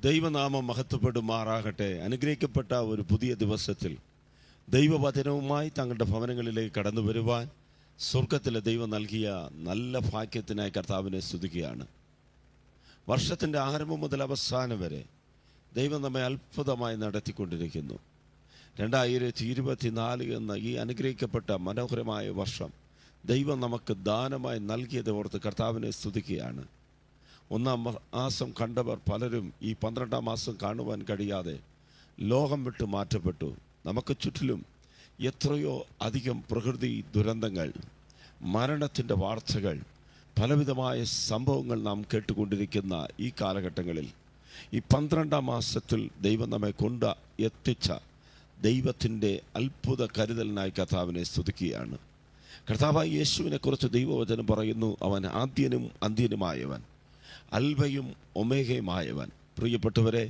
ദൈവനാമം മഹത്വപ്പെടുമാറാകട്ടെ. അനുഗ്രഹിക്കപ്പെട്ട ഒരു പുതിയ ദിവസത്തിൽ ദൈവവചനവുമായി തങ്ങളുടെ ഭവനങ്ങളിലേക്ക് കടന്നു വരുവാൻ സ്വർഗത്തിലെ ദൈവം നൽകിയ നല്ല ഭാഗ്യത്തിനായി കർത്താവിനെ സ്തുതിക്കുകയാണ്. വർഷത്തിൻ്റെ ആരംഭം മുതൽ അവസാനം വരെ ദൈവം നമ്മെ അത്ഭുതമായി നടത്തിക്കൊണ്ടിരിക്കുന്നു. 2024 എന്ന ഈ അനുഗ്രഹിക്കപ്പെട്ട മനോഹരമായ വർഷം ദൈവം നമുക്ക് ദാനമായി നൽകിയത് ഓർത്ത് കർത്താവിനെ സ്തുതിക്കുകയാണ്. 1-ാം മാസം കണ്ടവർ പലരും ഈ 12-ാം മാസം കാണുവാൻ കഴിയാതെ ലോകം വിട്ട് മാറ്റപ്പെട്ടു. നമുക്ക് ചുറ്റിലും എത്രയോ അധികം പ്രകൃതി ദുരന്തങ്ങൾ, മരണത്തിൻ്റെ വാർത്തകൾ, പലവിധമായ സംഭവങ്ങൾ നാം കേട്ടുകൊണ്ടിരിക്കുന്ന ഈ കാലഘട്ടങ്ങളിൽ ഈ 12-ാം മാസത്തിൽ ദൈവം നമ്മെ കൊണ്ട് എത്തിച്ച ദൈവത്തിൻ്റെ അത്ഭുത കരുതലിനായി കർത്താവിനെ സ്തുതിക്കുകയാണ്. കർത്താവായ യേശുവിനെക്കുറിച്ച് ദൈവവചനം പറയുന്നു, അവൻ ആദ്യനും അന്ത്യനുമായവൻ, അൽവയും ഒമേഗയുമായവൻ. പ്രിയപ്പെട്ടവരെ,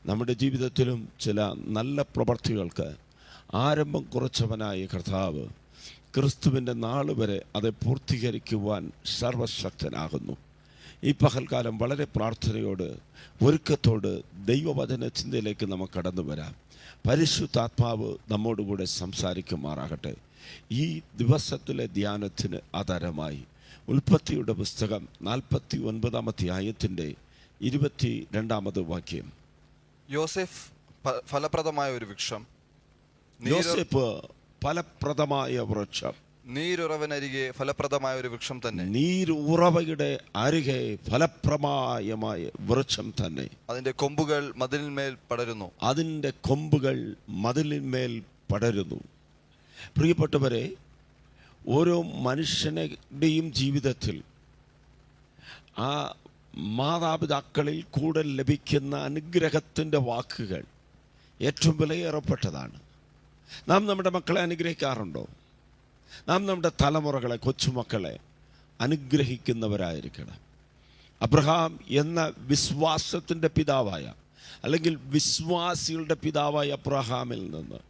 നമ്മുടെ ജീവിതത്തിലും ചില നല്ല പ്രവർത്തികൾക്ക് ആരംഭം കുറിച്ചവനായ കർത്താവ് ക്രിസ്തുവിൻ്റെ നാൾ വരെ അത് പൂർത്തീകരിക്കുവാൻ സർവശക്തനാകുന്നു. ഈ പകൽക്കാലം വളരെ പ്രാർത്ഥനയോട് ഒരുക്കത്തോട് ദൈവവചന ചിന്തയിലേക്ക് നമുക്ക് കടന്നു വരാം. പരിശുദ്ധാത്മാവ് നമ്മോടുകൂടെ സംസാരിക്കുമാറാകട്ടെ. ഈ ദിവസത്തിലെ ധ്യാനത്തിന് ആധാരമായി ഉൽപ്പത്തിയുടെ പുസ്തകം 49-ാം അധ്യായത്തിൻ്റെ 22-ാമത് വാക്യം. യോസേഫ് ഫലപ്രദമായ ഒരു വൃക്ഷം, യോസേഫ് ഫലപ്രദമായ വൃക്ഷം, നീരുറവനരികെ ഫലപ്രദമായ ഒരു വൃക്ഷം തന്നെ, നീരുറവയുടെ അരികെ ഫലപ്രദമായ വൃക്ഷം തന്നെ. അതിന്റെ കൊമ്പുകൾ മതിലിന്മേൽ പടരുന്നു, അതിൻ്റെ കൊമ്പുകൾ മതിലിന്മേൽ പടരുന്നു. പ്രിയപ്പെട്ടവരെ, ഓരോ മനുഷ്യനുടെയും ജീവിതത്തിൽ ആ മാതാപിതാക്കളിൽ കൂടെ ലഭിക്കുന്ന അനുഗ്രഹത്തിൻ്റെ വാക്കുകൾ ഏറ്റവും വിലയേറപ്പെട്ടതാണ്. നാം നമ്മുടെ മക്കളെ അനുഗ്രഹിക്കാറുണ്ടോ? നാം നമ്മുടെ തലമുറകളെ, കൊച്ചുമക്കളെ അനുഗ്രഹിക്കുന്നവരായിരിക്കണം. അബ്രഹാം എന്ന വിശ്വാസത്തിൻ്റെ പിതാവായ, അല്ലെങ്കിൽ വിശ്വാസികളുടെ പിതാവായ അബ്രഹാമിൽ നിന്ന്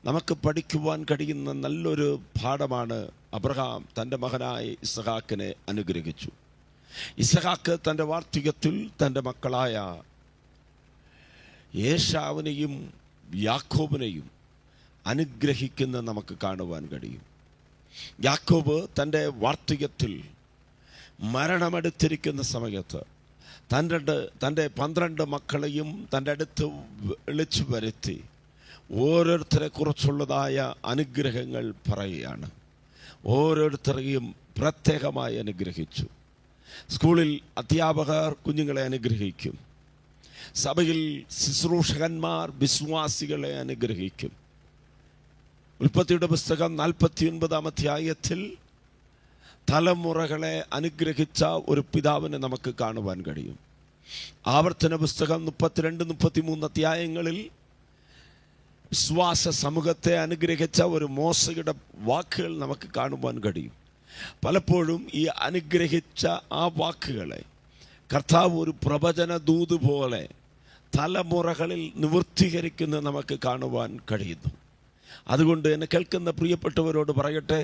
നമുക്ക് പഠിക്കുവാൻ കഴിയുന്ന നല്ലൊരു പാഠമാണ്. അബ്രഹാം തൻ്റെ മകനായ ഇസ്ഹാക്കിനെ അനുഗ്രഹിച്ചു. ഇസ്ഹാക്ക് തൻ്റെ വാർദ്ധക്യത്തിൽ തൻ്റെ മക്കളായ ഏശാവിനെയും യാക്കോബിനെയും അനുഗ്രഹിക്കുന്ന നമുക്ക് കാണുവാൻ കഴിയും. യാക്കോബ് തൻ്റെ വാർദ്ധക്യത്തിൽ മരണമെടുത്തിരിക്കുന്ന സമയത്ത് തൻ്റെ 12 മക്കളെയും തൻ്റെ അടുത്ത് വിളിച്ചു വരുത്തി ഓരോരുത്തരെ കുറിച്ചുള്ളതായ അനുഗ്രഹങ്ങൾ പറയുകയാണ്. ഓരോരുത്തരെയും പ്രത്യേകമായി അനുഗ്രഹിച്ചു. സ്കൂളിൽ അധ്യാപകർ കുഞ്ഞുങ്ങളെ അനുഗ്രഹിക്കും. സഭയിൽ ശുശ്രൂഷകന്മാർ വിശ്വാസികളെ അനുഗ്രഹിക്കും. ഉൽപ്പത്തിയുടെ പുസ്തകം 49-ാം അധ്യായത്തിൽ തലമുറകളെ അനുഗ്രഹിച്ച ഒരു പിതാവിനെ നമുക്ക് കാണുവാൻ കഴിയും. ആവർത്തന പുസ്തകം 32-33 അധ്യായങ്ങളിൽ വിശ്വാസ സമൂഹത്തെ അനുഗ്രഹിച്ച ഒരു മോശയുടെ വാക്കുകൾ നമുക്ക് കാണുവാൻ കഴിയും. പലപ്പോഴും ഈ അനുഗ്രഹിച്ച ആ വാക്കുകളെ കർത്താവ് ഒരു പ്രവചന ദൂത് പോലെ തലമുറകളിൽ നിവൃത്തീകരിക്കുന്നത് നമുക്ക് കാണുവാൻ കഴിയുന്നു. അതുകൊണ്ട് എന്നെ കേൾക്കുന്ന പ്രിയപ്പെട്ടവരോട് പറയട്ടെ,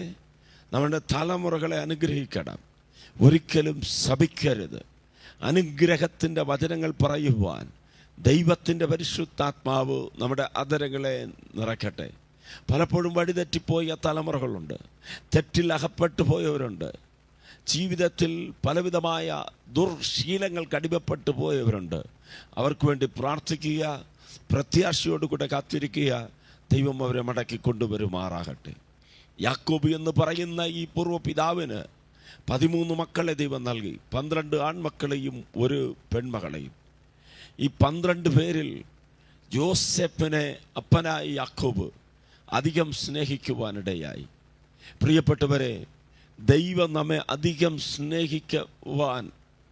നമ്മുടെ തലമുറകളെ അനുഗ്രഹിക്കണം, ഒരിക്കലും ശപിക്കരുത്. അനുഗ്രഹത്തിൻ്റെ വചനങ്ങൾ പറയുവാൻ ദൈവത്തിൻ്റെ പരിശുദ്ധാത്മാവ് നമ്മുടെ അധരങ്ങളെ നിറയ്ക്കട്ടെ. പലപ്പോഴും വഴിതെറ്റിപ്പോയ തലമുറകളുണ്ട്, തെറ്റിൽ അകപ്പെട്ടു പോയവരുണ്ട്, ജീവിതത്തിൽ പലവിധമായ ദുർശീലങ്ങൾക്ക് അടിമപ്പെട്ടു പോയവരുണ്ട്. അവർക്ക് വേണ്ടി പ്രാർത്ഥിക്കുക, പ്രത്യാശയോടുകൂടെ കാത്തിരിക്കുക. ദൈവം അവരെ മടക്കി കൊണ്ടുവരുമാറാകട്ടെ. യാക്കോബ് എന്ന് പറയുന്ന ഈ പൂർവ്വ പിതാവിന് 13 മക്കളെ ദൈവം നൽകി, 12 ആൺമക്കളെയും ഒരു പെൺമകളെയും. ഈ 12 പേരിൽ യോസേഫിനെ അപ്പനായി യാക്കോബ് അധികം സ്നേഹിക്കുവാനിടയായി. പ്രിയപ്പെട്ടവരെ, ദൈവം നമ്മെ അധികം സ്നേഹിക്കുവാൻ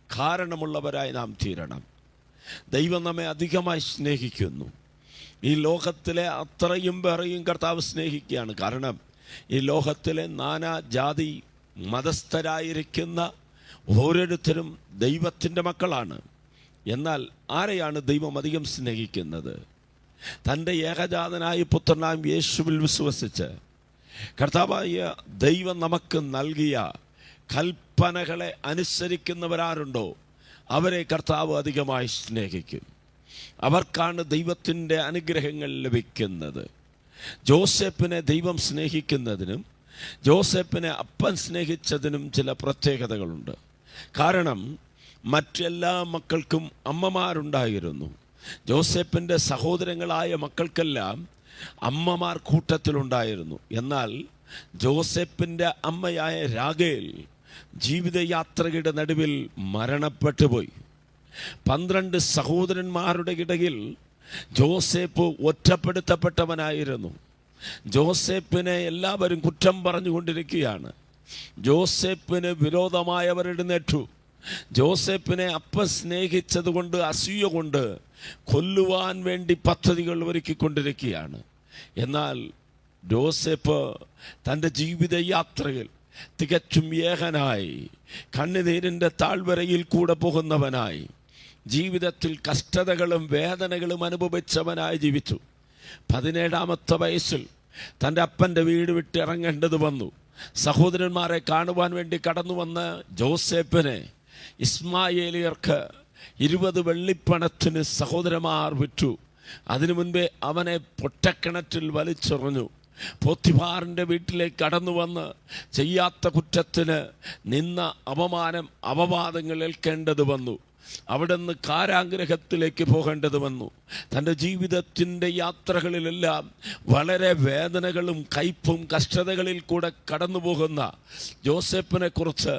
കാരണമുള്ളവരായി നാം തീരണം. ദൈവം നമ്മെ അധികമായി സ്നേഹിക്കുന്നു. ഈ ലോകത്തിലെ അത്രയും പേരെയും കർത്താവ് സ്നേഹിക്കുകയാണ്. കാരണം ഈ ലോകത്തിലെ നാനാജാതി മതസ്ഥരായിരിക്കുന്ന ഓരോരുത്തരും ദൈവത്തിൻ്റെ മക്കളാണ്. എന്നാൽ ആരെയാണ് ദൈവം അധികം സ്നേഹിക്കുന്നത്? തൻ്റെ ഏകജാതനായ പുത്രനാം യേശുവിൽ വിശ്വസിച്ച് കർത്താവായ ദൈവം നമുക്ക് നൽകിയ കൽപ്പനകളെ അനുസരിക്കുന്നവരാരുണ്ടോ അവരെ കർത്താവ് അധികമായി സ്നേഹിക്കും. അവർക്കാണ് ദൈവത്തിൻ്റെ അനുഗ്രഹങ്ങൾ ലഭിക്കുന്നത്. ജോസഫിനെ ദൈവം സ്നേഹിക്കുന്നതിനും ജോസഫിനെ അപ്പൻ സ്നേഹിച്ചതിനും ചില പ്രത്യേകതകളുണ്ട്. കാരണം മറ്റെല്ലാ മക്കൾക്കും അമ്മമാരുണ്ടായിരുന്നു. ജോസഫിൻ്റെ സഹോദരങ്ങളായ മക്കൾക്കെല്ലാം അമ്മമാർ കൂട്ടത്തിലുണ്ടായിരുന്നു. എന്നാൽ ജോസഫിൻ്റെ അമ്മയായ രാഗേൽ ജീവിതയാത്രയുടെ നടുവിൽ മരണപ്പെട്ടു പോയി. 12 സഹോദരന്മാരുടെ ഇടയിൽ ജോസഫ് ഒറ്റപ്പെടുത്തപ്പെട്ടവനായിരുന്നു. ജോസഫിനെ എല്ലാവരും കുറ്റം പറഞ്ഞുകൊണ്ടിരിക്കുകയാണ്. ജോസഫിന് വിരോധമായവർ എഴുന്നേറ്റു. ജോസഫിനെ അപ്പൻ സ്നേഹിച്ചതുകൊണ്ട് അസൂയ കൊണ്ട് കൊല്ലുവാൻ വേണ്ടി പദ്ധതികൾ ഒരുക്കിക്കൊണ്ടിരിക്കുകയാണ്. എന്നാൽ ജോസഫ് തൻ്റെ ജീവിതയാത്രയിൽ തികച്ചും ഏകനായി, കണ്ണുനീരിൻ്റെ താഴ്വരയിൽ കൂടെ പോകുന്നവനായി, ജീവിതത്തിൽ കഷ്ടതകളും വേദനകളും അനുഭവിച്ചവനായി ജീവിച്ചു. 17-ാമത്തെ വയസ്സിൽ തൻ്റെ അപ്പൻ്റെ വീട് വിട്ട് ഇറങ്ങേണ്ടത് വന്നു. സഹോദരന്മാരെ കാണുവാൻ വേണ്ടി കടന്നു വന്ന ജോസഫിനെ ഇസ്മായേലിയർക്ക് 20 വെള്ളിപ്പണത്തിന് സഹോദരന്മാർ വിറ്റു. അതിനു മുൻപേ അവനെ പൊട്ടക്കിണറ്റിൽ വലിച്ചെറിഞ്ഞു. പോത്തിഫാറിൻ്റെ വീട്ടിലേക്ക് കടന്നു വന്ന് ചെയ്യാത്ത കുറ്റത്തിന് നിന്ന അപമാനം അപവാദങ്ങൾ ഏൽക്കേണ്ടത് വന്നു. അവിടെ നിന്ന് കാരാഗ്രഹത്തിലേക്ക് പോകേണ്ടത് വന്നു. തൻ്റെ ജീവിതത്തിൻ്റെ യാത്രകളിലെല്ലാം വളരെ വേദനകളും കയ്പും കഷ്ടതകളിൽ കൂടെ കടന്നു പോകുന്ന ജോസഫിനെ കുറിച്ച്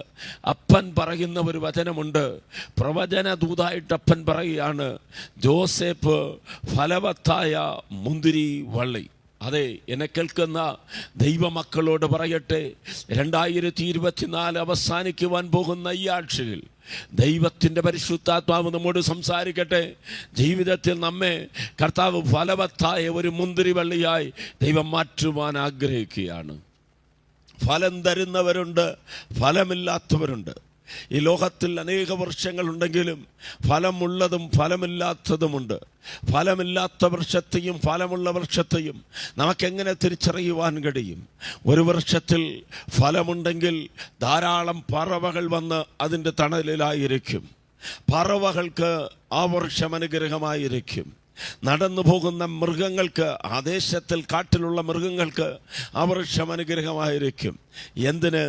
അപ്പൻ പറയുന്ന ഒരു വചനമുണ്ട്. പ്രവചന ദൂതായിട്ട് അപ്പൻ പറയുകയാണ്, ജോസഫ് ഫലവത്തായ മുന്തിരി വള്ളി. അതെ, എന്നെ കേൾക്കുന്ന ദൈവമക്കളോട് പറയട്ടെ, 2024 അവസാനിക്കുവാൻ പോകുന്ന ഈ ആഴ്ചയിൽ ദൈവത്തിൻ്റെ പരിശുദ്ധാത്മാവ് നമ്മോട് സംസാരിക്കട്ടെ. ജീവിതത്തിൽ നമ്മെ കർത്താവ് ഫലവത്തായ ഒരു മുന്തിരി വള്ളിയായി ദൈവം മാറ്റുവാൻ ആഗ്രഹിക്കുകയാണ്. ഫലം തരുന്നവരുണ്ട്, ഫലമില്ലാത്തവരുണ്ട്. ഈ ലോകത്തിൽ അനേക വൃക്ഷങ്ങളുണ്ടെങ്കിലും ഫലമുള്ളതും ഫലമില്ലാത്തതുമുണ്ട്. ഫലമില്ലാത്ത വൃക്ഷത്തെയും ഫലമുള്ള വൃക്ഷത്തെയും നമുക്കെങ്ങനെ തിരിച്ചറിയുവാൻ കഴിയും? ഒരു വൃക്ഷത്തിൽ ഫലമുണ്ടെങ്കിൽ ധാരാളം പറവകൾ വന്ന് അതിൻ്റെ തണലിലായിരിക്കും. പറവകൾക്ക് ആ വൃക്ഷം അനുഗ്രഹമായിരിക്കും. നടന്നു പോകുന്ന മൃഗങ്ങൾക്ക്, ആ ദേശത്തിൽ കാട്ടിലുള്ള മൃഗങ്ങൾക്ക് ആ വൃക്ഷം അനുഗ്രഹമായിരിക്കും. എന്തിന്?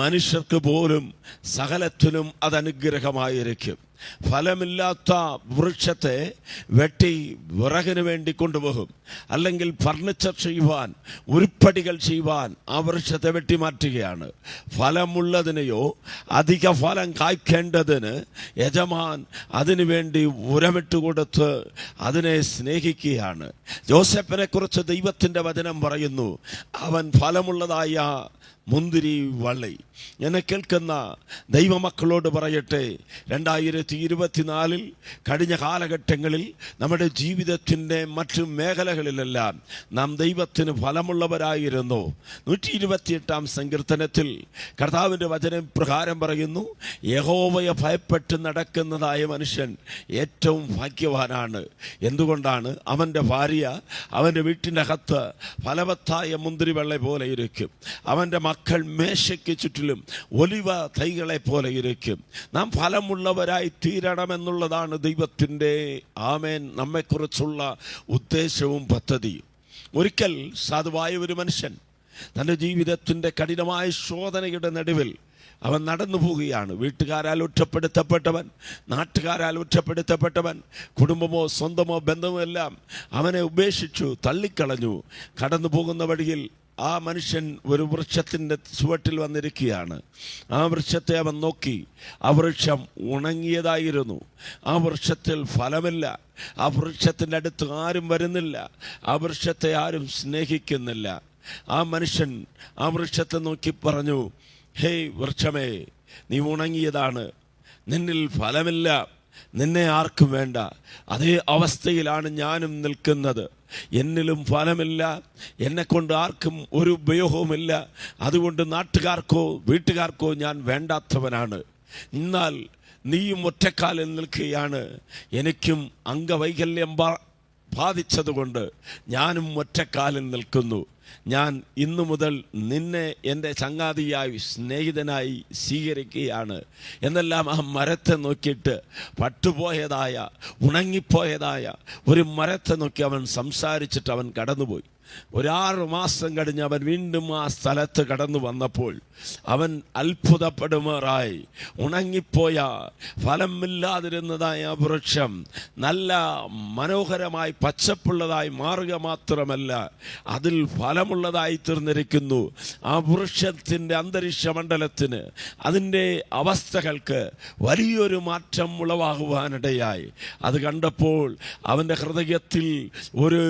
മനുഷ്യർക്ക് പോലും സകലത്തിനും അത് അനുഗ്രഹമായിരിക്കും. ഫലമില്ലാത്ത വൃക്ഷത്തെ വെട്ടി വിറകിന് വേണ്ടി കൊണ്ടുപോകും, അല്ലെങ്കിൽ ഫർണിച്ചർ ചെയ്യുവാൻ, ഉരുപ്പടികൾ ചെയ്യുവാൻ ആ വൃക്ഷത്തെ വെട്ടിമാറ്റുകയാണ്. ഫലമുള്ളതിനെയോ അധിക ഫലം കായ്ക്കേണ്ടതിന് യജമാൻ അതിനു വേണ്ടി ഉരമിട്ട് കൊടുത്ത് അതിനെ സ്നേഹിക്കുകയാണ്. ജോസഫിനെ കുറിച്ച് ദൈവത്തിൻ്റെ വചനം പറയുന്നു, അവൻ ഫലമുള്ളതായ മുന്തിരി വള്ളി. എന്നെ കേൾക്കുന്ന ദൈവമക്കളോട് പറയട്ടെ, 2024 കഴിഞ്ഞ കാലഘട്ടങ്ങളിൽ നമ്മുടെ ജീവിതത്തിൻ്റെ മറ്റു മേഖലകളിലെല്ലാം നാം ദൈവത്തിന് ഫലമുള്ളവരായിരുന്നു. 128-ാം സങ്കീർത്തനത്തിൽ കർത്താവിൻ്റെ വചനം പ്രകാരം പറയുന്നു, യഹോവയെ ഭയപ്പെട്ട് നടക്കുന്നതായ മനുഷ്യൻ ഏറ്റവും ഭാഗ്യവാനാണ്. എന്തുകൊണ്ടാണ്? അവൻ്റെ ഭാര്യ അവൻ്റെ വീട്ടിൻ്റെ അകത്ത് ഫലവത്തായ മുന്തിരി വെള്ള പോലെ ഇരിക്കും. അവൻ്റെ മക്കൾ മേശയ്ക്ക് ചുറ്റിലും ഒലിവ തൈകളെ പോലെ ഇരിക്കും. നാം ഫലമുള്ളവരായി തീരണമെന്നുള്ളതാണ് ദൈവത്തിൻ്റെ ആമേൻ നമ്മെക്കുറിച്ചുള്ള ഉദ്ദേശവും പദ്ധതിയും. ഒരിക്കൽ സാധുവായ ഒരു മനുഷ്യൻ തൻ്റെ ജീവിതത്തിൻ്റെ കഠിനമായ ശോധനയുടെ നടുവിൽ അവൻ നടന്നു പോവുകയാണ്. വീട്ടുകാരാൽ ഒറ്റപ്പെടുത്തപ്പെട്ടവൻ, നാട്ടുകാരാൽ ഒറ്റപ്പെടുത്തപ്പെട്ടവൻ, കുടുംബമോ സ്വന്തമോ ബന്ധമോ എല്ലാം അവനെ ഉപേക്ഷിച്ചു, തള്ളിക്കളഞ്ഞു. കടന്നു പോകുന്ന വഴിയിൽ ആ മനുഷ്യൻ ഒരു വൃക്ഷത്തിൻ്റെ ചുവട്ടിൽ വന്നിരിക്കുകയാണ്. ആ വൃക്ഷത്തെ അവൻ നോക്കി. ആ വൃക്ഷം ഉണങ്ങിയതായിരുന്നു. ആ വൃക്ഷത്തിൽ ഫലമില്ല. ആ വൃക്ഷത്തിൻ്റെ അടുത്ത് ആരും വരുന്നില്ല. ആ വൃക്ഷത്തെ ആരും സ്നേഹിക്കുന്നില്ല. ആ മനുഷ്യൻ ആ വൃക്ഷത്തെ നോക്കി പറഞ്ഞു, ഹേയ് വൃക്ഷമേ, നീ ഉണങ്ങിയതാണ്, നിന്നിൽ ഫലമില്ല, നിന്നെ ആർക്കും വേണ്ട. അതേ അവസ്ഥയിലാണ് ഞാനും നിൽക്കുന്നത്. എന്നിലും ഫലമില്ല, എന്നെക്കൊണ്ട് ആർക്കും ഒരു ഉപയോഗവുമില്ല. അതുകൊണ്ട് നാട്ടുകാർക്കോ വീട്ടുകാർക്കോ ഞാൻ വേണ്ടാത്തവനാണ്. എന്നാൽ നീയും ഒറ്റക്കാലിൽ നിൽക്കുകയാണ്. എനിക്കും അംഗവൈകല്യം ബാധിച്ചതുകൊണ്ട് ഞാനും ഒറ്റക്കാലിൽ നിൽക്കുന്നു. ഞാൻ ഇന്നു മുതൽ നിന്നെ എൻ്റെ ചങ്ങാതിയായി സ്നേഹിതനായി സ്വീകരിക്കുകയാണ് എന്നെല്ലാം ആ മരത്തെ നോക്കിയിട്ട് പട്ടുപോയതായ ഉണങ്ങിപ്പോയതായ ഒരു മരത്തെ നോക്കി അവൻ സംസാരിച്ചിട്ട് അവൻ കടന്നുപോയി. 6 മാസം കഴിഞ്ഞ് അവൻ വീണ്ടും ആ സ്ഥലത്ത് കടന്നു വന്നപ്പോൾ അവൻ അത്ഭുതപ്പെടുമാറായി. ഉണങ്ങിപ്പോയ ഫലമില്ലാതിരുന്നതായ വൃക്ഷം നല്ല മനോഹരമായി പച്ചപ്പുള്ളതായി മാറുക മാത്രമല്ല, അതിൽ ഫലമുള്ളതായി തീർന്നിരിക്കുന്നു. ആ വൃക്ഷത്തിൻ്റെ അന്തരീക്ഷ മണ്ഡലത്തിന്, അതിൻ്റെ അവസ്ഥകൾക്ക് വലിയൊരു മാറ്റം ഉളവാകുവാനിടയായി. അത് കണ്ടപ്പോൾ അവൻ്റെ ഹൃദയത്തിൽ ഒരു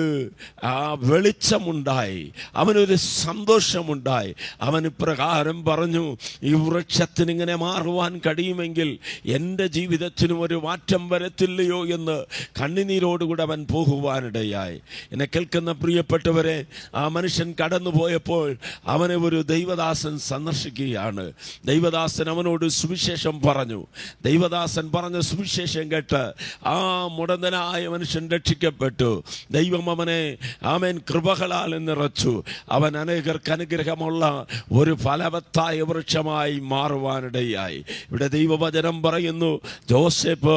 വെളിച്ചമുണ്ടായി, അവനൊരു സന്തോഷമുണ്ടായി. അവൻ ഇപ്രകാരം പറഞ്ഞു, ഈ വൃക്ഷത്തിന് ഇങ്ങനെ മാറുവാൻ കഴിയുമെങ്കിൽ എൻ്റെ ജീവിതത്തിനും ഒരു മാറ്റം വരത്തില്ലയോ എന്ന് കണ്ണുനീരോടുകൂടെ അവൻ പോകുവാനിടയായി. എന്നെ കേൾക്കുന്ന പ്രിയപ്പെട്ടവരെ, ആ മനുഷ്യൻ കടന്നുപോയപ്പോൾ അവനെ ഒരു ദൈവദാസൻ സന്ദർശിക്കുകയാണ്. ദൈവദാസൻ അവനോട് സുവിശേഷം പറഞ്ഞു. ദൈവദാസൻ പറഞ്ഞ സുവിശേഷം കേട്ട് ആ മുടന്തനായ മനുഷ്യൻ രക്ഷിക്കപ്പെട്ടു. ദൈവം അവനെ കൃപകളാൽ നിറച്ചു. അവൻ അനേകർക്ക് അനുഗ്രഹമുള്ള ഒരു ഫലവത്തായ വൃക്ഷമായി മാറുവാനിടയായി. ഇവിടെ ദൈവവചനം പറയുന്നു, ജോസഫ്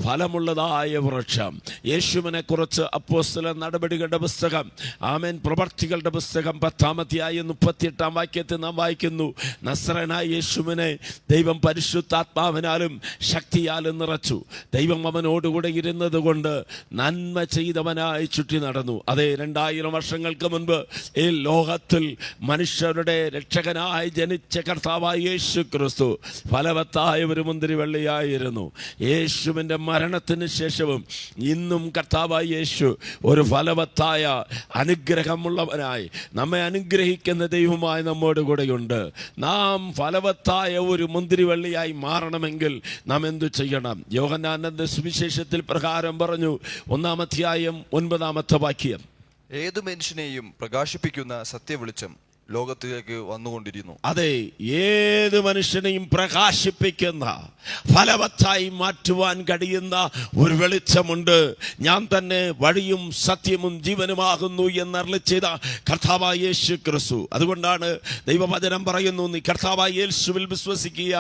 ഫലമുള്ളതായ വൃക്ഷം. യേശുവിനെ കുറിച്ച് അപ്പോസ്തല നടപടികളുടെ പുസ്തകം, പ്രവർത്തികളുടെ പുസ്തകം 10-ാം അധ്യായം 38-ാം വാക്യത്തിൽ നാം വായിക്കുന്നു, നസ്രനായ യേശുവിനെ ദൈവം പരിശുദ്ധാത്മാവിനാലും ശക്തിയാലും നിറച്ചു. ദൈവം അവനോടുകൂടെ ഇരുന്നത് കൊണ്ട് നന്മ ചെയ്തവനായി ചുറ്റി നടന്നു. അതേ, 2000 വർഷങ്ങൾക്ക് മുൻപ് ഈ ലോകത്തിൽ മനുഷ്യരുടെ രക്ഷകനായി ജനിച്ച കർത്താവായ യേശു ക്രിസ്തു ഫലവത്തായ ഒരു മുന്തിരിവള്ളിയായിരുന്നു. യേശുവിൻ്റെ മരണത്തിന് ശേഷവും ഇന്നും കർത്താവായ യേശു ഒരു ഫലവത്തായ അനുഗ്രഹമുള്ളവനായി നമ്മെ അനുഗ്രഹിക്കുന്ന ദൈവമായി നമ്മോട് കൂടെയുണ്ട്. നാം ഫലവത്തായ ഒരു മുന്തിരിവള്ളിയായി മാറണമെങ്കിൽ നാം എന്തു ചെയ്യണം? യോഹന്നാന്റെ സുവിശേഷത്തിൽ പ്രകാരം പറഞ്ഞു, 1-ാം അധ്യായം 9-ാമത്തെ വാക്യം, ഏതു മനുഷ്യനെയും പ്രകാശിപ്പിക്കുന്ന സത്യവെളിച്ചം ലോകത്തിലേക്ക് വന്നുകൊണ്ടിരുന്നു. അതെ, ഏത് മനുഷ്യനെയും പ്രകാശിപ്പിക്കുന്ന, ഫലവത്തായി മാറ്റുവാൻ കഴിയുന്ന ഒരു വെളിച്ചമുണ്ട്. ഞാൻ തന്നെ വഴിയും സത്യവും ജീവനുമാകുന്നു എന്നരുളി ചെയ്ത കർത്താവായ യേശു ക്രിസ്തു. അതുകൊണ്ടാണ് ദൈവവചനം പറയുന്നു, നീ കർത്താവായ യേശുവിൽ വിശ്വസിക്കുക,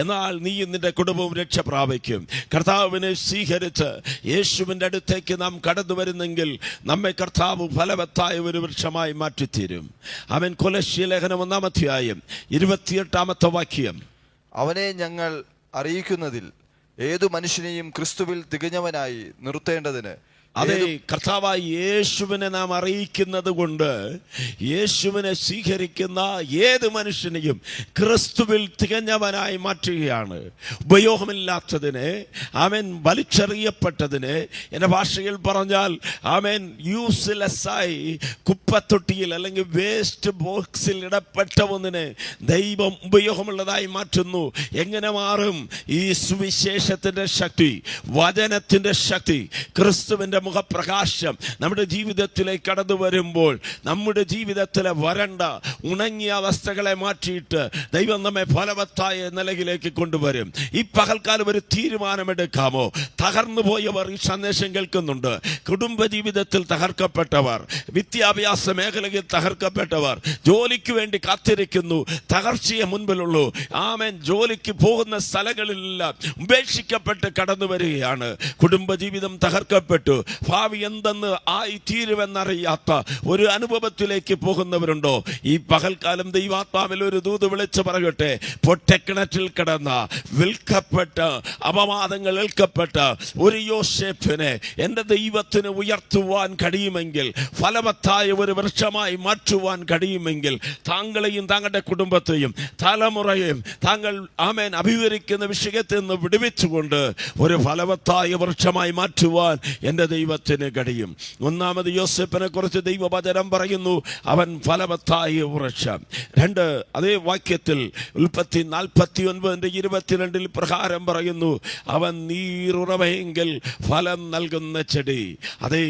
എന്നാൽ നീ നിന്റെ കുടുംബവും രക്ഷ പ്രാപിക്കും. കർത്താവിനെ സ്വീകരിച്ച് യേശുവിൻ്റെ അടുത്തേക്ക് നാം കടന്നു വരുന്നെങ്കിൽ നമ്മെ കർത്താവ് ഫലവത്തായ ഒരു വൃക്ഷമായി മാറ്റിത്തീരും. അവൻ ലേഖനം 1-ാം അധ്യായം 28-ാമത്തെ വാക്യം, അവനെ ഞങ്ങൾ അറിയിക്കുന്നതിൽ ഏതു മനുഷ്യനെയും ക്രിസ്തുവിൽ തികഞ്ഞവനായി നിർത്തേണ്ടതിന്. അതെ, കർത്താവായ യേശുവിനെ നാം അറിയിക്കുന്നത് കൊണ്ട് യേശുവിനെ സ്വീകരിക്കുന്ന ഏത് മനുഷ്യനെയും ക്രിസ്തുവിൽ തികഞ്ഞവനായി മാറ്റുകയാണ്. ഉപയോഗമില്ലാത്തതിനെ, വലിച്ചെറിയപ്പെട്ടതിനെ, എൻ്റെ ഭാഷയിൽ പറഞ്ഞാൽ യൂസ്ലെസ്സായി കുപ്പത്തൊട്ടിയിൽ അല്ലെങ്കിൽ വേസ്റ്റ് ബോക്സിൽ ഇടപ്പെട്ട ഒന്നിനെ ദൈവം ഉപയോഗമുള്ളതായി മാറ്റുന്നു. എങ്ങനെ മാറും? ഈ സുവിശേഷത്തിൻ്റെ ശക്തി, വചനത്തിൻ്റെ ശക്തി, ക്രിസ്തുവിൻ്റെ മുഖപ്രകാശം നമ്മുടെ ജീവിതത്തിലേക്ക് കടന്നു വരുമ്പോൾ നമ്മുടെ ജീവിതത്തിലെ വരണ്ട ഉണങ്ങിയ അവസ്ഥകളെ മാറ്റിയിട്ട് ദൈവം നമ്മെ ഫലവത്തായ നിലയിലേക്ക് കൊണ്ടുവരും. ഈ പകൽക്കാലം ഒരു തീരുമാനമെടുക്കാമോ? തകർന്നു പോയവർ ഈ സന്ദേശം കേൾക്കുന്നുണ്ട്. കുടുംബജീവിതത്തിൽ തകർക്കപ്പെട്ടവർ, വിദ്യാഭ്യാസ മേഖലയിൽ തകർക്കപ്പെട്ടവർ, ജോലിക്ക് വേണ്ടി കാത്തിരിക്കുന്നു, തകർച്ചയെ മുൻപിലുള്ളൂ. ജോലിക്ക് പോകുന്ന സ്ഥലങ്ങളിലെല്ലാം ഉപേക്ഷിക്കപ്പെട്ട് കടന്നു വരികയാണ്. കുടുംബജീവിതം തകർക്കപ്പെട്ടു, ഭാവി എന്തെന്ന് ആയി തീരുമെന്നറിയാത്ത ഒരു അനുഭവത്തിലേക്ക് പോകുന്നവരുണ്ടോ? ഈ പകൽക്കാലം ദൈവാത്മാവിൽ ഒരു ദൂത് വിളിച്ചു പറയട്ടെ, പൊട്ടക്കിണറ്റിൽ കിടന്ന, വിൽക്കപ്പെട്ട, അപവാദങ്ങൾ ഏൽക്കപ്പെട്ട ഒരു യോസേഫിനെ എൻ്റെ ദൈവത്തിന് ഉയർത്തുവാൻ കഴിയുമെങ്കിൽ, ഫലവത്തായ ഒരു വൃക്ഷമായി മാറ്റുവാൻ കഴിയുമെങ്കിൽ, താങ്കളെയും താങ്കളുടെ കുടുംബത്തെയും തലമുറയെയും താങ്കൾ അഭിവരിക്കുന്ന വിഷയത്തിൽ നിന്ന് വിടുവിച്ചുകൊണ്ട് ഒരു ഫലവത്തായ വൃക്ഷമായി മാറ്റുവാൻ എൻ്റെ ദൈവത്തിന് കഴിയും. 1-ാമത് യോസേഫിനെ കുറിച്ച് ദൈവവചനം പറയുന്നു, അവൻ ഫലവത്തായ വൃക്ഷം. 2 അതേ വാക്യത്തിൽ ഉൽപ്പത്തി 49:22 പ്രകാരം പറയുന്നു, അവൻ നീരുറവയെങ്കിൽ ഫലം നൽകുന്ന ചെടി. അതേ,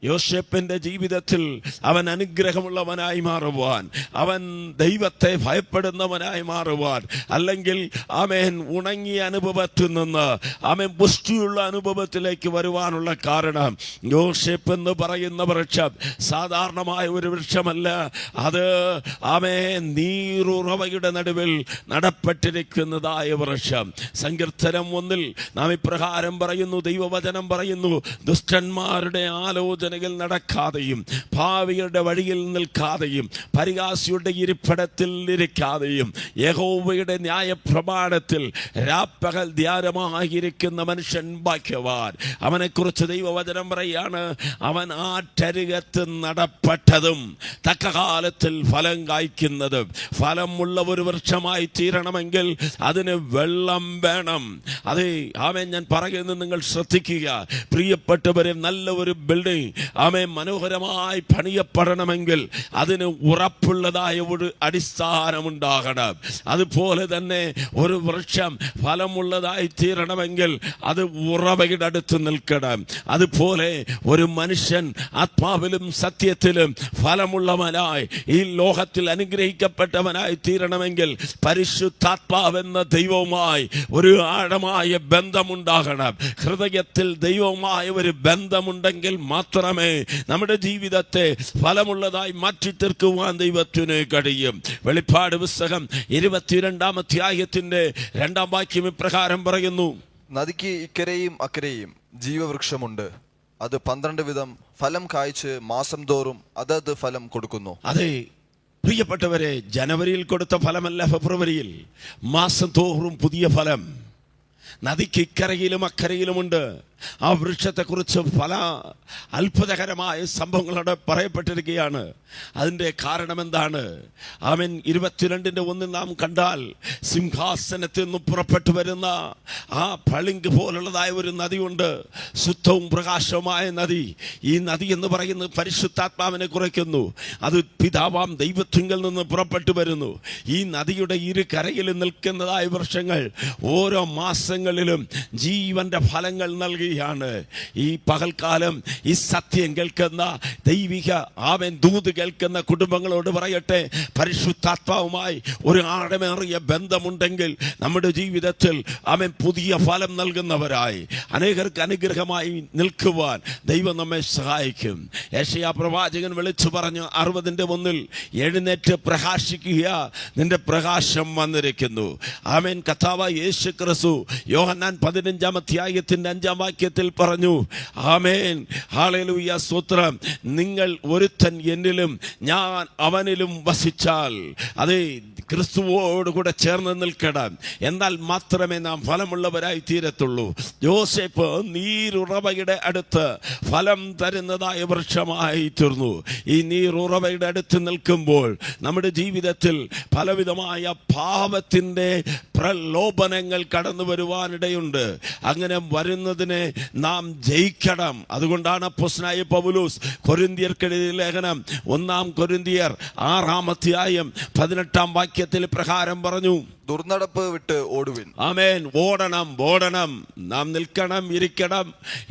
യോസേഫിന്റെ ജീവിതത്തിൽ അവൻ അനുഗ്രഹമുള്ളവനായി മാറുവാൻ, അവൻ ദൈവത്തെ ഭയപ്പെടുന്നവനായി മാറുവാൻ, അല്ലെങ്കിൽ ഉണങ്ങിയ അനുഭവത്തിൽ നിന്ന് പുഷ്ടിയുള്ള അനുഭവത്തിലേക്ക് വരുവാനുള്ള കാരണം യോസേപ്പ് എന്ന് പറയുന്ന വൃക്ഷം സാധാരണമായ ഒരു വൃക്ഷമല്ല. അത് നീരുറവയുടെ നടുവിൽ നടപ്പെട്ടിരിക്കുന്നതായ വൃക്ഷം. സങ്കീർത്തനം 1 നാം ഇപ്രകാരം പറയുന്നു, ദൈവവചനം പറയുന്നു, ദുഷ്ടന്മാരുടെ ആലോചനയിൽ നടക്കാതെയും ഭാവിയുടെ വഴിയിൽ നിൽക്കാതെയും പരിഹാസിയുടെ ഇരിപ്പിടത്തിൽ ഇരിക്കാതെയും യഹോവയുടെ ന്യായപ്രമാണത്തിൽ രാപ്പകൽ ധ്യാനമായിരിക്കുന്ന മനുഷ്യൻ ഭാഗ്യവാൻ. അവനെക്കുറിച്ച് ദൈവവചനം പറയാണ്, അവൻ ആറ്റരികത്ത് നടപ്പെട്ടതും തക്ക കാലത്തിൽ ഫലം കായ്ക്കുന്നതും. ഫലമുള്ള ഒരു വൃക്ഷമായി തീരണമെങ്കിൽ അതിന് വെള്ളം വേണം. അതെ ഞാൻ പറയുന്നത് നിങ്ങൾ ശ്രദ്ധിക്കുക പ്രിയപ്പെട്ടവരെ. നല്ല ഒരു ബിൽഡിംഗ് മനോഹരമായി പണിയപ്പെടണമെങ്കിൽ അതിന് ഉറപ്പുള്ളതായ ഒരു അടിസ്ഥാനമുണ്ടാകണം. അതുപോലെ തന്നെ ഒരു വൃക്ഷം ഫലമുള്ളതായി തീരണമെങ്കിൽ അത് ഉറവയുടെ അടുത്ത് നിൽക്കണം. അതുപോലെ ഒരു മനുഷ്യൻ ആത്മാവിലും സത്യത്തിലും ഫലമുള്ളവനായി ഈ ലോകത്തിൽ അനുഗ്രഹിക്കപ്പെട്ടവനായി തീരണമെങ്കിൽ പരിശുദ്ധാത്മാവെന്ന ദൈവവുമായി ഒരു ആഴമായ ബന്ധമുണ്ടാകണം. ഹൃദയത്തിൽ ദൈവവുമായ ഒരു ബന്ധമുണ്ടെങ്കിൽ മാത്രമേ നമ്മുടെ ജീവിതത്തെ ഫലമുള്ളതായി മാറ്റി തീർക്കുവാൻ ദൈവത്തിന് കഴിയും. വെളിപ്പാട് പുസ്തകം 22-ാം അധ്യായത്തിന്റെ 2-ാം വാക്യം ഇപ്രകാരം പറയുന്നു, നദിക്ക് ഇക്കരെയും അക്കരെയും ജീവവൃക്ഷമുണ്ട്. അത് 12 വിധം ഫലം കായ്ച്ച് മാസം തോറും അതത് ഫലം കൊടുക്കുന്നു. അതെ പ്രിയപ്പെട്ടവരെ, ജനുവരിയിൽ കൊടുത്ത ഫലമല്ല ഫെബ്രുവരിയിൽ, മാസം തോറും പുതിയ ഫലം. നദിക്ക് ഇക്കരയിലും അക്കരയിലുമുണ്ട്. ആ വൃക്ഷത്തെക്കുറിച്ച് പല അത്ഭുതകരമായ സംഭവങ്ങളോടെ പറയപ്പെട്ടിരിക്കുകയാണ്. അതിൻ്റെ കാരണം എന്താണ്? 22:1 നാം കണ്ടാൽ സിംഹാസനത്തിൽ നിന്ന് പുറപ്പെട്ടു വരുന്ന ആ പളിങ്ക് പോലുള്ളതായ ഒരു നദിയുണ്ട്, ശുദ്ധവും പ്രകാശവുമായ നദി. ഈ നദി എന്ന് പറയുന്നത് പരിശുദ്ധാത്മാവിനെ കുറിക്കുന്നു. അത് പിതാവാം ദൈവത്തിങ്കൽ നിന്ന് പുറപ്പെട്ടു വരുന്നു. ഈ നദിയുടെ ഇരു കരയിൽ നിൽക്കുന്നതായ വൃക്ഷങ്ങൾ ഓരോ മാസങ്ങളിലും ജീവന്റെ ഫലങ്ങൾ നൽകി. ഈ പകൽക്കാലം ഈ സത്യം കേൾക്കുന്ന ദൈവിക ദൂത് കേൾക്കുന്ന കുടുംബങ്ങളോട് പറയട്ടെ, പരിശുദ്ധാത്മാവുമായി ഒരു ആഴമേറിയ ബന്ധമുണ്ടെങ്കിൽ നമ്മുടെ ജീവിതത്തിൽ പുതിയ ഫലം നൽകുന്നവരായി അനേകർക്ക് അനുഗ്രഹമായി നിൽക്കുവാൻ ദൈവം നമ്മെ സഹായിക്കും. യെശയ്യാ പ്രവാചകൻ വിളിച്ചു പറഞ്ഞു 60:1, എഴുന്നേറ്റ് പ്രകാശിക്കുക, നിന്റെ പ്രകാശം വന്നിരിക്കുന്നു. കർത്താവായ യേശു ക്രിസ്തു യോഹന്നാൻ 15-ാം അധ്യായത്തിന്റെ 5-ാം വാക്യത്തിൽ പറഞ്ഞു, ആമേൻ ഹല്ലേലൂയ സ്തോത്രം, നിങ്ങൾ ഒരുത്തൻ എന്നിലും ഞാൻ അവനിലും വസിച്ചാൽ, അതേ ക്രിസ്തുവോടുകൂടെ ചേർന്ന് നിൽക്കണം, എന്നാൽ മാത്രമേ നാം ഫലമുള്ളവരായി തീരത്തുള്ളൂ. യോസേപ്പ് നീരുറവയുടെ അടുത്ത് ഫലം തരുന്നതായ വൃക്ഷമായി തീർന്നു. ഈ നീരുറവയുടെ അടുത്ത് നിൽക്കുമ്പോൾ നമ്മുടെ ജീവിതത്തിൽ പലവിധമായ പാപത്തിൻ്റെ പ്രലോഭനങ്ങൾ കടന്നു വരുവാനിടയുണ്ട്. അങ്ങനെ വരുന്നതിനെ നാം ജയിക്കണം. അതുകൊണ്ടാണ് അപ്പോസ്തലനായ പൗലോസ് കൊരിന്ത്യർക്കെഴുതിയ ലേഖനം 1 കൊരിന്ത്യർ 6-ാം അധ്യായം 18-ാം വാക്യത്തിൽ പ്രകാരം പറഞ്ഞു, ദുർനടപ്പ് വിട്ട് ഓടുവിൻ. ആമേൻ. ഓടണം. നാം നിൽക്കണം, ഇരിക്കണം.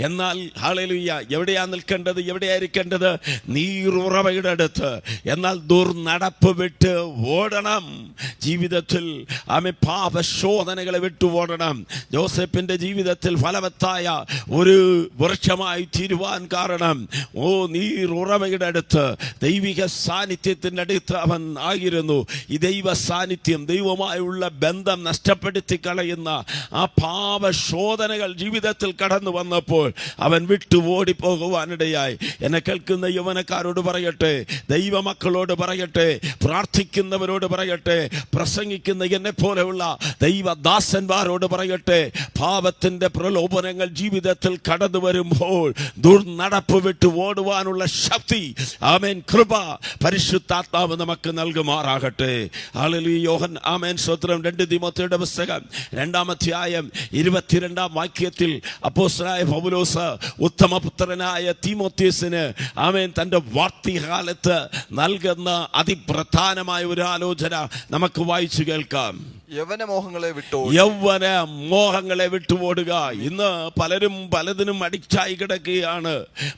എന്നാൽ ഹല്ലേലൂയ, എവിടെയാ നിൽക്കേണ്ടത്, എവിടെയായിരിക്കേണ്ടത്? നീരുറവയുടെ അടുത്ത്. എന്നാൽ ദുർനടപ്പ് വിട്ട് ഓടണം. ജീവിതത്തിൽ പാപശോധനകളെ വിട്ടു ഓടണം. ജോസഫിന്റെ ജീവിതത്തിൽ ഫലവത്തായ ഒരു വൃക്ഷമായി തീരുവാൻ കാരണം നീരുറവയുടെ അടുത്ത്, ദൈവിക സാന്നിധ്യത്തിന്റെ അടുത്ത് അവൻ ആയിരുന്നു. ഈ ദൈവ സാന്നിധ്യം, ദൈവമായുള്ള ബന്ധം നഷ്ടപ്പെടുത്തി കളയുന്ന ആ പാപശോധനകൾ ജീവിതത്തിൽ കടന്നു വന്നപ്പോൾ അവൻ വിട്ടു ഓടിപ്പോകുവാനിടയായി. എന്നെ കേൾക്കുന്ന യൗവനക്കാരോട് പറയട്ടെ, ദൈവമക്കളോട് പറയട്ടെ, പ്രാർത്ഥിക്കുന്നവരോട് പറയട്ടെ, പ്രസംഗിക്കുന്ന എന്നെ പോലെയുള്ള ദൈവദാസന്മാരോട് പറയട്ടെ, പാപത്തിന്റെ പ്രലോഭനങ്ങൾ ജീവിതത്തിൽ കടന്നു വരുമ്പോൾ ദുർനടപ്പ് വിട്ടു ഓടുവാനുള്ള ശക്തി, ആമേൻ, കൃപ പരിശുദ്ധാത്മാവ് നമുക്ക് നൽകുമാറാകട്ടെ. ഹല്ലേലൂയ. യോഹന്നാൻ, ആമേൻ, സ്തോത്രം. 2 തീമോഥെയുടെ പുസ്തകം 2-ാം അധ്യായം 22-ാം വാക്യത്തിൽ അപ്പോസ്തലനായ പൗലോസ് ഉത്തമപുത്രനായ തീമോഥെയോസിന് ആമേൻ തന്റെ വാർദ്ധക്യകാലത്ത് നൽകുന്ന അതിപ്രധാനമായ ഒരു ആലോചന നമുക്ക് വായിച്ചു കേൾക്കാം. യവന മോഹങ്ങളെ വിട്ടോ യൗവന മോഹങ്ങളെ വിട്ടുപോടുക. ഇന്ന് പലരും പലതിനും അഡിക്റ്റായി കിടക്കുകയാണ്.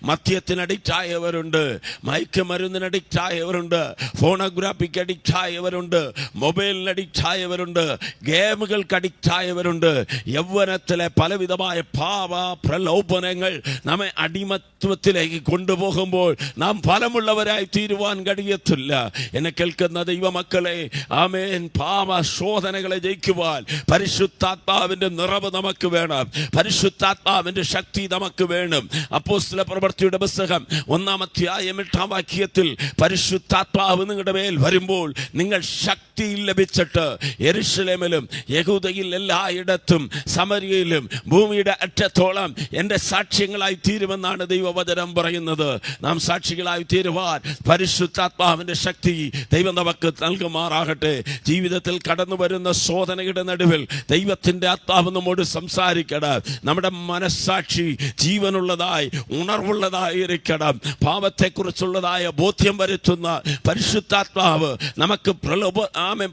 മദ്യത്തിന് അഡിക്റ്റായവരുണ്ട്, മയക്കുമരുന്നിന് അഡിക്റ്റായവരുണ്ട്, ഫോണോഗ്രാഫിക്ക് അഡിക്റ്റായവരുണ്ട്, മൊബൈലിന് അഡിക്റ്റായവരുണ്ട്, ഗെയിമുകൾക്ക് അഡിക്റ്റായവരുണ്ട്. യൗവനത്തിലെ പലവിധമായ പാപ പ്രലോഭനങ്ങൾ നമ്മെ അടിമത്വത്തിലേക്ക് കൊണ്ടുപോകുമ്പോൾ നാം ഫലമുള്ളവരായി തീരുവാൻ കഴിയത്തില്ല. എന്നെ കേൾക്കുന്ന ദൈവമക്കളെ, ആമേൻ, പാപ ശോധനകളെ ജയിക്കുവാൻ പരിശുദ്ധാത്മാവിന്റെ നിറവ് നമുക്ക് വേണം, പരിശുദ്ധാത്മാവിന്റെ ശക്തി നമുക്ക് വേണം. അപ്പോസ്തല പ്രവൃത്തിയുടെ പുസ്തകം 1-ാം അധ്യായം 8-ാം വാക്യത്തിൽ പരിശുദ്ധാത്മാവ് നിങ്ങളുടെ മേൽ വരുമ്പോൾ നിങ്ങൾ ശക്തി ലഭിച്ചിട്ട് യെരൂശലേമിലും യഹൂദയിൽ എല്ലായിടത്തും സമരിയയിലും ഭൂമിയുടെ അറ്റത്തോളം എൻ്റെ സാക്ഷ്യങ്ങളായി തീരുമെന്നാണ് ദൈവവചനം പറയുന്നത്. നാം സാക്ഷികളായി തീരുവാൻ പരിശുദ്ധാത്മാവിന്റെ ശക്തി ദൈവം നമുക്ക് നൽകുമാറാകട്ടെ. ജീവിതത്തിൽ കടന്നു വരുന്ന ശോധനയുടെ നടുവിൽ ദൈവത്തിന്റെ ആത്മാവ് നമ്മോട് സംസാരിക്കണം. നമ്മുടെ മനസ്സാക്ഷി ജീവനുള്ളതായി ഉണർവുള്ളതായിരിക്കണം. പാപത്തെക്കുറിച്ചുള്ളതായ ബോധ്യം വരുത്തുന്ന പരിശുദ്ധാത്മാവ് നമുക്ക്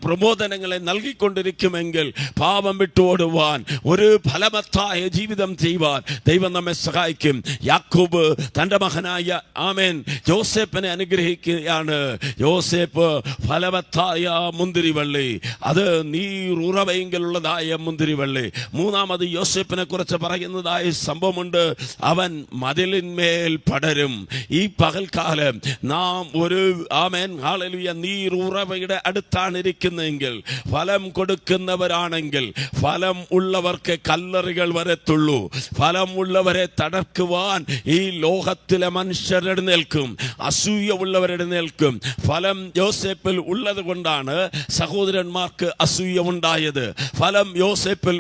പ്രബോധനങ്ങളെ നൽകിക്കൊണ്ടിരിക്കുമെങ്കിൽ പാപം വിട്ടോടുവാൻ, ഒരു ഫലവത്തായ ജീവിതം ചെയ്യുവാൻ ദൈവം നമ്മെ സഹായിക്കും. യാക്കോബ് തന്റെ മകനായ ആമേൻ യോസേപ്പിനെ അനുഗ്രഹിക്കുകയാണ്. യോസേപ്പ് ഫലവത്തായ മുന്തിരിവള്ളി, അത് നീറുറവെങ്കിലുള്ളതായ മുന്തിരിവള്ളി. മൂന്നാമത് യോസേപ്പിനെ കുറിച്ച് പറയുന്നതായ സംഭവമുണ്ട്. അവൻ മതിലിന്മേൽ പടരും. ഈ പകൽക്കാലം നാം ഒരു ആമേൻ ഹല്ലേലൂയ നീറുറവയുടെ അടുത്താണ് ഇരിക്കുന്നതെങ്കിൽ, ഫലം കൊടുക്കുന്നവരാണെങ്കിൽ, ഫലം ഉള്ളവർക്ക് കല്ലറികൾ വരത്തുള്ളൂ. ഫലം ഉള്ളവരെ തടക്കുവാൻ ഈ ലോകത്തിലെ മനുഷ്യരെഴുന്നേൽക്കും, അസൂയ ഉള്ളവരെഴുന്നേൽക്കും. ഫലം യോസേപ്പിൽ ഉള്ളത് കൊണ്ടാണ് സഹോദരന്മാർക്ക് അസൂയ ഉണ്ടായത്. ഫലം യോസേപ്പിൽ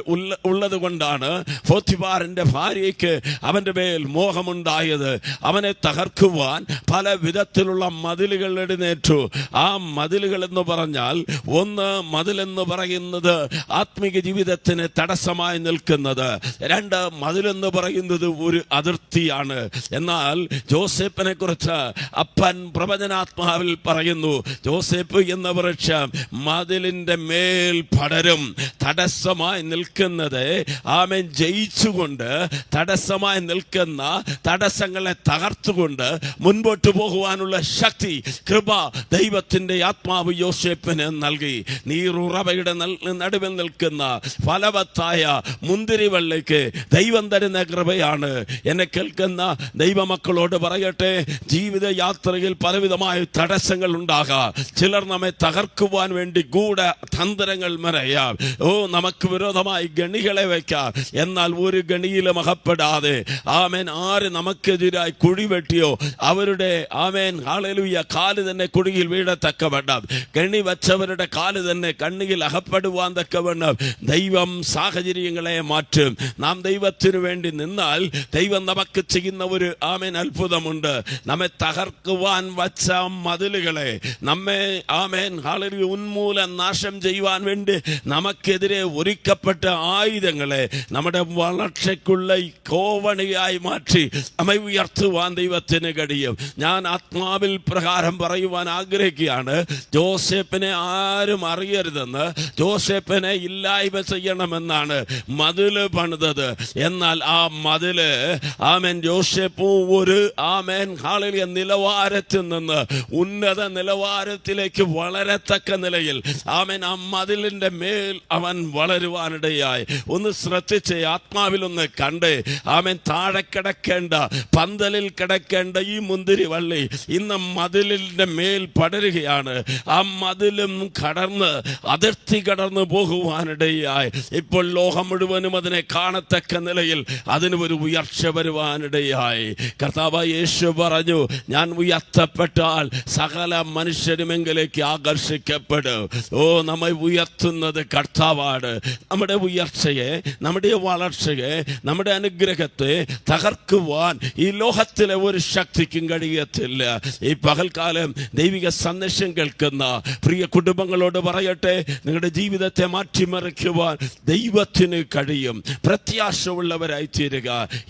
ഉള്ളത് കൊണ്ടാണ് പോത്തിഫാറിന്റെ ഭാര്യയ്ക്ക് അവന്റെ മേൽ മോഹമുണ്ടായത്. അവനെ തകർക്കുവാൻ പല വിധത്തിലുള്ള മതിലുകൾ എഴുന്നേറ്റു. ആ മതിലുകൾ എന്ന് പറഞ്ഞാൽ, ഒന്ന്, മതിലെന്ന് പറയുന്നത് ആത്മീക ജീവിതത്തിന് തടസ്സമായി നിൽക്കുന്നത്. രണ്ട്, മതിലെന്ന് പറയുന്നത് ഒരു അതിർത്തിയാണ്. എന്നാൽ ജോസേപ്പിനെ കുറിച്ച് അപ്പൻ പ്രവചനാത്മാവിൽ പറയുന്നു, ജോസേപ്പ് എന്ന വൃക്ഷം മതിലിന്റെ മേൽ പടരും. തടസ്സമായി നിൽക്കുന്നത് ആമേൻ ജയിച്ചുകൊണ്ട്, തടസ്സമായി നിൽക്കുന്ന തടസ്സങ്ങളെ തകർത്തുകൊണ്ട് മുൻപോട്ട് പോകുവാനുള്ള ശക്തി, കൃപ ദൈവത്തിന്റെ ആത്മാവ് യോസേപ്പിന് നൽകി. നീറുറവയുടെ നടുവിൽ നിൽക്കുന്ന ഫലവത്തായ മുന്തിരിവള്ളിക്ക് ദൈവം തരുന്ന കൃപയാണ്. എന്നെ കേൾക്കുന്ന ദൈവമക്കളോട് പറയട്ടെ, ജീവിത യാത്രയിൽ പലവിധമായ തടസ്സങ്ങൾ ഉണ്ടാകാം. ചിലർ നമ്മെ തകർക്കുവാൻ വേണ്ടി ഗൂഢ തന്ത്രങ്ങൾ മെനയാം. നമുക്ക് വിരോധമായി ഗണികളെ വയ്ക്കാം. എന്നാൽ ഒരു ഗണിയിലും അകപ്പെടാതെ ആമേൻ ആര് നമുക്കെതിരായി കുഴി വെട്ടിയോ അവരുടെ ആമേൻ ഹല്ലേലൂയ കാല് തന്നെ കുഴിയിൽ വീഴത്തക്കവണ്ണം, ഗണി വച്ചവരുടെ കാല് തന്നെ കണ്ണിയിൽ അകപ്പെടുവാൻ തക്കവണ്ണം ദൈവം സാഹചര്യങ്ങളെ മാറ്റും. നാം ദൈവത്തിനു വേണ്ടി നിന്നാൽ ദൈവം നമുക്ക് ചെയ്യുന്ന ഒരു ആമേൻ അത്ഭുതമുണ്ട്. നമ്മെ തകർക്കുവാൻ വച്ച മതിലുകളെ, നമ്മെ ആമേൻ ഹല്ലേലൂയ ഉന്മൂല നാശം ചെയ്യുവാൻ വേണ്ടി നമുക്കെതിരെ ഒരുക്കപ്പെട്ട ആയുധങ്ങളെ നമ്മുടെ വളർച്ചയ്ക്കുള്ള കോവണിയായി മാറ്റി നമ്മെ ഉയർത്തുവാൻ ദൈവത്തിന് കഴിയും. ഞാൻ ആത്മാവിൽ പ്രകാരം പറയുവാൻ ആഗ്രഹിക്കുകയാണ്, ജോസേപ്പിനെ ആരും അറിയരുതെന്ന്, ജോസേപ്പിനെ ഇല്ലായ്മ ചെയ്യണമെന്നാണ് മതില് പണിതത്. എന്നാൽ ആ മതില് ആമേൻ ജോസേപ്പ് ഒരു ആമേൻ ഹല്ലേലൂയ നിലവാരത്തിൽ നിന്ന് ഉന്നത നിലവാരത്തിലേക്ക് വളരത്തക്ക നിലയിൽ ആമേൻ ആ മതിലിന്റെ മേൽ അവൻ വളരുവാനിടയായി. ഒന്ന് ശ്രദ്ധിച്ച് ആത്മാവിലൊന്ന് കണ്ട് ആമേൻ താഴെ കിടക്കേണ്ട, പന്തലിൽ കിടക്കേണ്ട ഈ മുന്തിരിവള്ളി ഇന്ന് മതിലിന്റെ മേൽ പടരുകയാണ്. ആ മതിലും കടന്ന് അതിർത്തി കടന്ന് പോകുവാനിടയായി. ഇപ്പോൾ ലോകം മുഴുവനും അതിനെ കാണത്തക്ക നിലയിൽ അതിന് ഒരു ഉയർച്ച വരുവാനിടയായി. കർത്താവായ യേശു പറഞ്ഞു, ഞാൻ ഉയർത്തപ്പെട്ടാൽ സകല മനുഷ്യരുമെങ്കിലേക്ക് ആകർഷിക്കപ്പെടും. നമ്മെ ഉയർത്തുന്നത് കർത്താവാണ്. നമ്മുടെ ഉയർച്ചയെ, നമ്മുടെ വളർച്ചയെ, നമ്മുടെ അനുഗ്രഹത്തെ തകർക്കുവാൻ ഈ ലോകത്തിലെ ഒരു ശക്തിക്കും കഴിയത്തില്ല. ഈ പകൽക്കാലം ദൈവിക സന്ദേശം കേൾക്കുന്ന പ്രിയ കുടുംബങ്ങളോട് പറയട്ടെ, നിങ്ങളുടെ ജീവിതത്തെ മാറ്റിമറിക്കുവാൻ ദൈവത്തിന് കഴിയും. പ്രത്യാശ ഉള്ളവരായി തീരുക.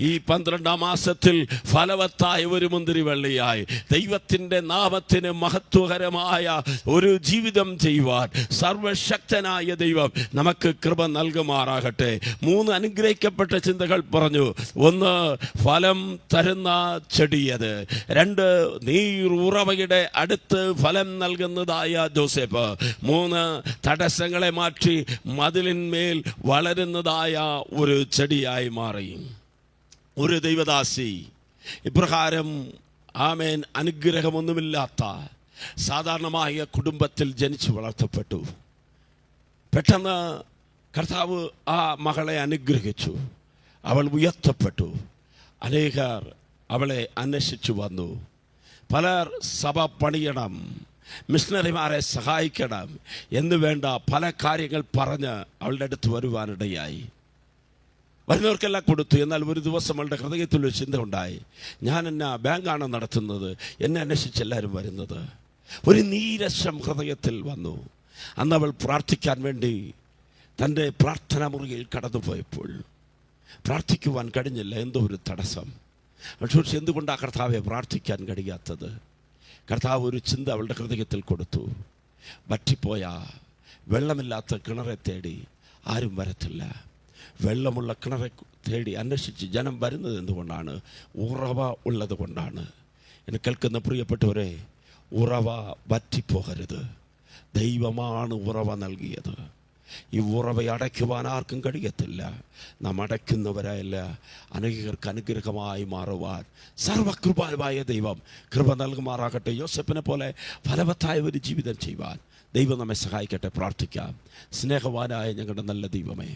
ഈ 12-ാം മാസത്തിൽ ഫലവത്തായ ഒരു മുന്തിരിവള്ളിയായി ദൈവത്തിന്റെ നാമത്തിന് മഹത്വകരമായ ഒരു ജീവിതം ചെയ്യുവാൻ സർവശക്തൻ ശക്തനായ ദൈവം നമുക്ക് കൃപ നൽകുമാറാകട്ടെ. 3 അനുഗ്രഹിക്കപ്പെട്ട ചിന്തകൾ പറഞ്ഞു. 1, ഫലം തരുന്ന ചെടിയത്. 2, നീരുറവയുടെ അടുത്ത് ഫലം നൽകുന്നതായ ജോസഫ്. 3, തടസ്സങ്ങളെ മാറ്റി മതിലിന്മേൽ വളരുന്നതായ ഒരു ചെടിയായി മാറി. ഒരു ദൈവദാസി ഇപ്രകാരം ആമേൻ അനുഗ്രഹമൊന്നുമില്ലാത്ത സാധാരണമായ കുടുംബത്തിൽ ജനിച്ചു വളർത്തപ്പെട്ടു. പെട്ടെന്ന് കർത്താവ് ആ മകളെ അനുഗ്രഹിച്ചു. അവൾ ഉയർത്തപ്പെട്ടു. അനേകർ അവളെ അന്വേഷിച്ചു വന്നു. പലർ സഭ പണിയണം, മിഷണറിമാരെ സഹായിക്കണം എന്ന് വേണ്ട പല കാര്യങ്ങൾ പറഞ്ഞ് അവളുടെ അടുത്ത് വരുവാനിടയായി. വരുന്നവർക്കെല്ലാം കൊടുത്തു. എന്നാൽ ഒരു ദിവസം അവളുടെ ഹൃദയത്തിലൊരു ചിന്ത ഉണ്ടായി. ഞാൻ എന്നാ ബാങ്കാണ് നടത്തുന്നത്, എന്നെ അന്വേഷിച്ച് എല്ലാവരും വരുന്നത്. ഒരു നീരസം ഹൃദയത്തിൽ വന്നു. അന്ന് അവൾ പ്രാർത്ഥിക്കാൻ വേണ്ടി തൻ്റെ പ്രാർത്ഥനാ മുറിയിൽ കടന്നുപോയപ്പോൾ പ്രാർത്ഥിക്കുവാൻ കഴിഞ്ഞില്ല. എന്തോ ഒരു തടസ്സം. പക്ഷേ എന്തുകൊണ്ടാണ് കർത്താവെ പ്രാർത്ഥിക്കാൻ കഴിയാത്തത്? കർത്താവ് ഒരു ചിന്ത അവളുടെ ഹൃദയത്തിൽ കൊടുത്തു. വറ്റിപ്പോയ വെള്ളമില്ലാത്ത കിണറെ തേടി ആരും വരത്തില്ല. വെള്ളമുള്ള കിണറെ തേടി അന്വേഷിച്ച് ജനം വരുന്നത് എന്തുകൊണ്ടാണ്? ഉറവ ഉള്ളത് കൊണ്ടാണ്. എന്നെ കേൾക്കുന്ന പ്രിയപ്പെട്ടവരെ, ഉറവ വറ്റിപ്പോകരുത്. ദൈവമാണ് ഉറവ നൽകിയത്. ഈ ഉറവ അടയ്ക്കുവാൻ ആർക്കും കഴിയത്തില്ല. നാം അടയ്ക്കുന്നവരല്ല, അനേകർക്ക് അനുഗ്രഹമായി മാറുവാൻ സർവകൃപാലുവായ ദൈവം കൃപ നൽകുമാറാകട്ടെ. യോസേപ്പിനെ പോലെ ഫലവത്തായ ഒരു ജീവിതം ചെയ്യുവാൻ ദൈവം നമ്മെ സഹായിക്കട്ടെ. പ്രാർത്ഥിക്കാം. സ്നേഹവാനായ ഞങ്ങളുടെ നല്ല ദൈവമേ,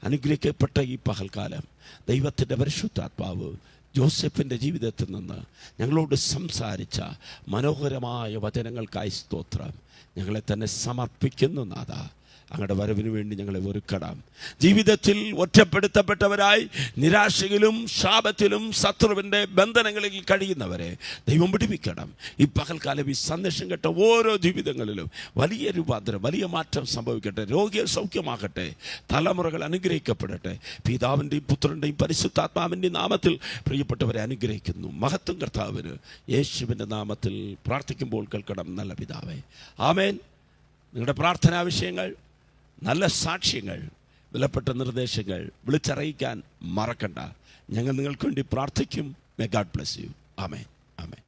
അനുഗ്രഹിക്കപ്പെട്ട ഈ പകൽക്കാലം ദൈവത്തിൻ്റെ പരിശുദ്ധാത്മാവ് ജോസഫിൻ്റെ ജീവിതത്തിൽ നിന്ന് ഞങ്ങളോട് സംസാരിച്ച മനോഹരമായ വചനങ്ങൾക്കായി സ്തോത്രം. ഞങ്ങളെ തന്നെ സമർപ്പിക്കുന്നു നാഥ. അങ്ങയുടെ വരവിന് വേണ്ടി ഞങ്ങളെ ഒരുക്കണം. ജീവിതത്തിൽ ഒറ്റപ്പെടുത്തപ്പെട്ടവരായി നിരാശയിലും ശാപത്തിലും ശത്രുവിൻ്റെ ബന്ധനങ്ങളിൽ കഴിയുന്നവരെ ദൈവം പിടിപ്പിക്കണം. ഈ പകൽക്കാലം ഈ സന്ദേശം കേട്ട ഓരോ ജീവിതങ്ങളിലും വലിയ രൂപാന്തരം, വലിയ മാറ്റം സംഭവിക്കട്ടെ. രോഗികൾ സൗഖ്യമാകട്ടെ. തലമുറകൾ അനുഗ്രഹിക്കപ്പെടട്ടെ. പിതാവിൻ്റെയും പുത്രൻ്റെയും പരിശുദ്ധാത്മാവിൻ്റെയും നാമത്തിൽ പ്രിയപ്പെട്ടവരെ അനുഗ്രഹിക്കുന്നു. മഹത്വം കർത്താവിന്. യേശുവിൻ്റെ നാമത്തിൽ പ്രാർത്ഥിക്കുമ്പോൾ കേൾക്കണം നല്ല പിതാവേ. ആമേൻ. നിങ്ങളുടെ പ്രാർത്ഥനാ വിഷയങ്ങൾ, നല്ല സാക്ഷ്യങ്ങൾ, വിലപ്പെട്ട നിർദ്ദേശങ്ങൾ വിളിച്ചറിയിക്കാൻ മറക്കണ്ട. ഞങ്ങൾ നിങ്ങൾക്ക് വേണ്ടി പ്രാർത്ഥിക്കും. May God bless you. Amen. Amen.